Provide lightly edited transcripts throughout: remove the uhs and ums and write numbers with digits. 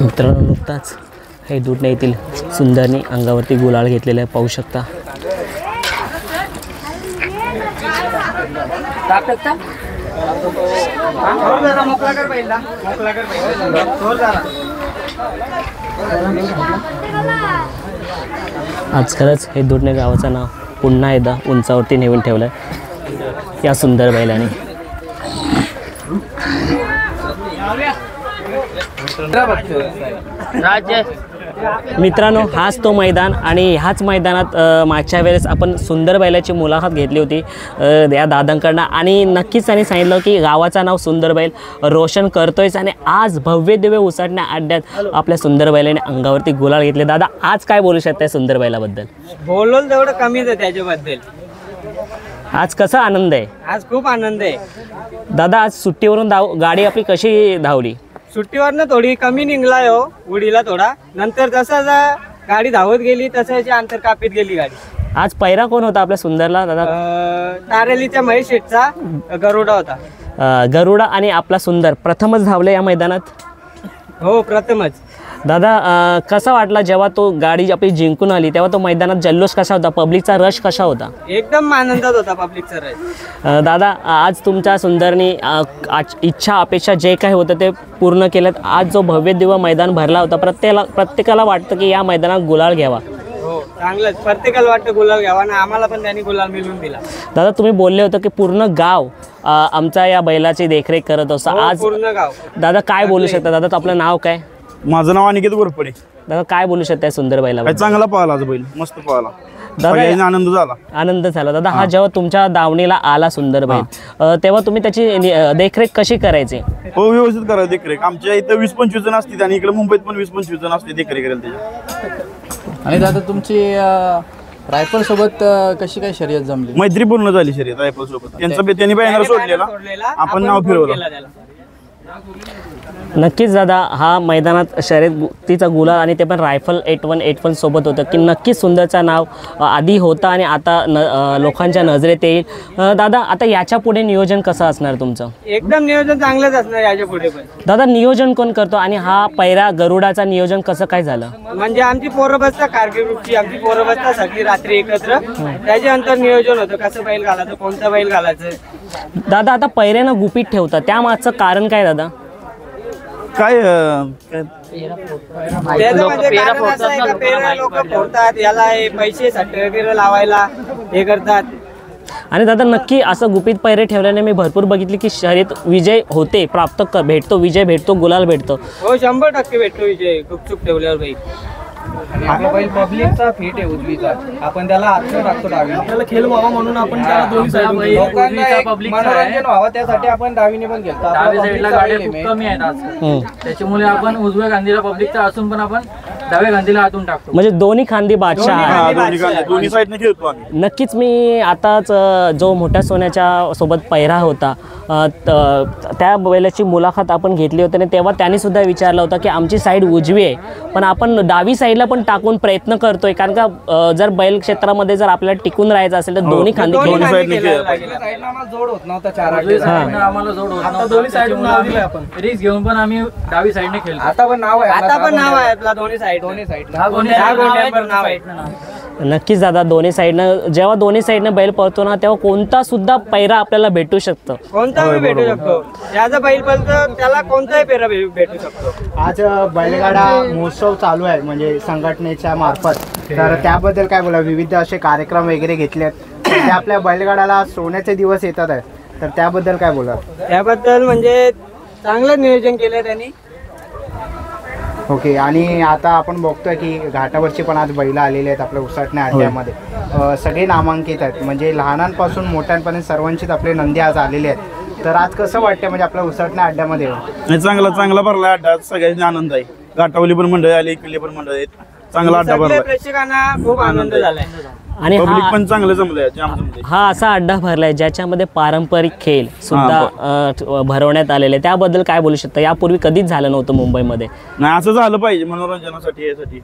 मित्रांनो, नुकताच हे दुधने येथील सुंदरनी अंगावरती गुलाल घेतलेला आहे, पाहू शकता। आज खरंच हे दुधने गावाचं नाव पुन्हा एकदा उंचावरती नेऊन ठेवलं आहे या सुंदर बैलाने। मित्रांनो, हाच तो मैदान आणि ह्याच मैदानात मागच्या वेळेस आपण सुंदर बैलाची मुलाखत घेतली होती या दादांकडनं, आणि नक्कीच त्यांनी सांगितलं की गावाचं नाव सुंदर बैल रोशन करतोयच, आणि आज भव्य दिव्य उसाटण्या अड्ड्यात आपल्या सुंदर बैलाने अंगावरती गुलाल घेतले। दादा, आज काय बोलू शकताय सुंदर बैलाबद्दल? बोललो तेवढं कमीच आहे त्याच्याबद्दल। आज कसा आनंद आहे? आज खूप आनंद आहे दादा। आज सुट्टीवरून गाडी आपली कशी धावली? सुट्टीवरनं थोडी कमी निघलाय हो, उडीला थोडा, नंतर जसं गाडी धावत गेली तसं अंतर कापीत गेली गाडी। आज पैरा कोण होता आपल्या सुंदरला दादा? तारेलीच्या महेश शेठचा गरुडा होता। गरुडा आणि आपला सुंदर प्रथमच धावले या मैदानात? हो, प्रथमच। दादा, कसा वाटला जेव्हा तो गाडी आपली जिंकून आली तेव्हा तो मैदानात जल्लोष कसा होता, पब्लिकचा रश कसा होता? एकदम आनंदात होता पब्लिकचा रश। दादा, आज तुमच्या सुंदरनी इच्छा अपेक्षा जे काही होतं ते पूर्ण केलं। आज जो भव्य दिव्य मैदान भरला होता, प्रत्येकाला वाटतं की या मैदानात गुलाल घ्यावा। हो, चांगलंच, प्रत्येकाला वाटतं गुलाल घ्यावा ना, आम्हाला पण त्यांनी गुलाल मिळवून दिला। दादा, तुम्ही बोलले होते की पूर्ण गाव आमच्या या बैलाची देखरेख करत असतं। आज पूर्ण गाव। दादा, काय बोलू शकता? दादा, आपलं नाव काय? माझं नाव अनिकेत गोरपडे। दादा, काय बोलू शकताय सुंदर बैला? चांगला पळाला बैल, मस्त पळाला दादा, आनंद झाला। आनंद झाला दादा। हा जेव्हा तुमच्या दावणीला आला सुंदर बैल, तेव्हा तुम्ही त्याची देखरेख कशी करायची? हो, व्यवस्थित करा देखरेख। आमच्या इथं 20-25 जण असतील आणि इकडे मुंबईत पण 20-25 जण असते देखरेख करायला त्याच्या। आणि दादा, तुमची रायफल सोबत कशी काय शर्यत जमली? मैत्रीपूर्ण झाली शर्यत रायफल सोबत। त्यांनी बॅनर सोडलेला, आपण नाव फिरवलं। नक्कीच दादा, हा मैदानात शर्यतीचा गुलाल आणि ते पण रायफल 8181 सोबत होतं की नक्कीच सुंदरचा नाव आधी होता आणि आता लोकांच्या नजरेत येईल। दादा, आता याच्या पुढे नियोजन कसं असणार तुमचं? एकदम नियोजन चांगलंच असणार याच्या पुढे पण। दादा, नियोजन कोण करतो आणि हा पैरा गरुडाचा नियोजन कसं काय झालं? म्हणजे आमची पोरं बसता कारगिल ग्रुपची, आमची पोरं बसता सगळी रात्री एकत्र, त्याच्यानंतर नियोजन होतं कसं बैल घालायचं, कोणतं बैल घालायचं। दादा, आता पैऱ्यानं गुपित ठेवतात, त्यामागचं कारण काय दादा? काय लोक फोडतात, याला पैसे वगैरे लावायला हे करतात। आणि दादा, नक्की असं गुपित पैरे ठेवल्याने मी भरपूर बघितली की शर्यत विजय होते, भेटतो, विजय भेटतो, गुलाल भेटतो। हो, 100% भेटतो विजय गुपचूप ठेवल्यावर बैल। आपला बैल पब्लिकचा फिट आहे उजवीचा, आपण त्याला आतून टाकतो डावीने, त्याला खेळ व्हावा म्हणून आपण त्याला दोन्ही साइड मनोरंजन व्हावं त्यासाठी आपण डावीने पण घेतो। डावी साईडला गाड्या खूप कमी आहेत आज, त्याच्यामुळे आपण उजव्या गांधीला पब्लिकचा असून पण आपण डाव्या गांधीला आतून टाकतो, म्हणजे दोन्ही खांदी बादशाह आहे, दोन्ही साइडने खेळतो आम्ही। नक्कीच मी आताच जो मोठ्या सोन्याच्या सोबत पैरा होता त्या बैलाची मुलाखत आपण घेतली होती आणि तेव्हा त्यांनी सुद्धा विचारलं होतं की आमची साईड उजवी आहे पण आपण डावी साईडला पण टाकून प्रयत्न करतोय, कारण का जर बैल क्षेत्रामध्ये जर आपल्याला टिकून राहायचं असेल तर दोन्ही खांदी आम्हाला जोड होत नव्हता, आम्हाला जोड होत नव्हता, दोन्ही साईडून नाव दिलं आपण, रिस्क घेऊन पण आम्ही डावी साईडने खेळतो। आता पण नाव आहे आपला दोन्ही साईड नाव आहे। नक्कीच दादा, दोन्ही साईडनं जेव्हा दोन्ही साईडनं बैल पळतो ना तेव्हा कोणता सुद्धा पैरा आपल्याला भेटू शकतो, कोणताही भेटू शकतो। ज्याचा बैल पळतो त्याला कोणताही पैरा भेटू शकतो। आज बैलगाडा महोत्सव चालू आहे म्हणजे संघटनेच्या मार्फत, तर त्याबद्दल काय बोला? विविध असे कार्यक्रम वगैरे घेतलेत, ते आपल्या बैलगाडाला सोन्याचे दिवस येतात आहे, तर त्याबद्दल काय बोला? त्याबद्दल म्हणजे चांगलं नियोजन केलं त्यांनी। ओके, आणि आता आपण बघतोय की घाटावरची पण आज बैल आलेले आहेत आपल्या उसाटण्या अड्ड्यामध्ये, सगळे नामांकित आहेत, म्हणजे लहानांपासून मोठ्यांपर्यंत सर्वांचीच आपले नंदी आज आलेले आहेत। तर आज कसं वाटतं म्हणजे आपल्या उसाटण्या अड्ड्यामध्ये? चांगला भरला अड्डा, सगळ्यांना आनंद आहे। घाटावली पण मंडळ आली, इकडले पण मंडळ आहेत, चांगला अड्डा भरला, प्रेक्षकांना खूप आनंद झालाय आणि पब्लिक पण चांगलं जमलंय। हा असा अड्डा भरलाय ज्याच्यामध्ये पारंपरिक खेळ सुद्धा भरवण्यात आलेले, त्याबद्दल काय बोलू शकता? यापूर्वी कधीच झालं नव्हतं मुंबईमध्ये। नाही, असं झालं पाहिजे मनोरंजनासाठी, यासाठी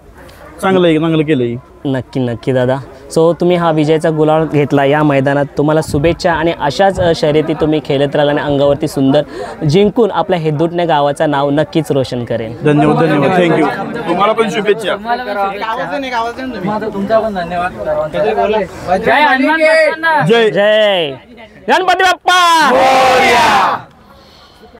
चांगलं केलंय। नक्की दादा, सो तुम्ही हा विजयाचा गुलाल घेतला या मैदानात, तुम्हाला शुभेच्छा आणि अशाच शर्यती तुम्ही खेळत राहाल आणि अंगावरती सुंदर जिंकून आपल्या हेदुटणे गावाचं नाव नक्कीच रोशन करेल. धन्यवाद धन्यवाद, थँक्यू. तुम्हाला पण शुभेच्छा. तुमचा पण धन्यवाद सर्वांचा. जय हनुमान. जय जय गणपती बाप्पा.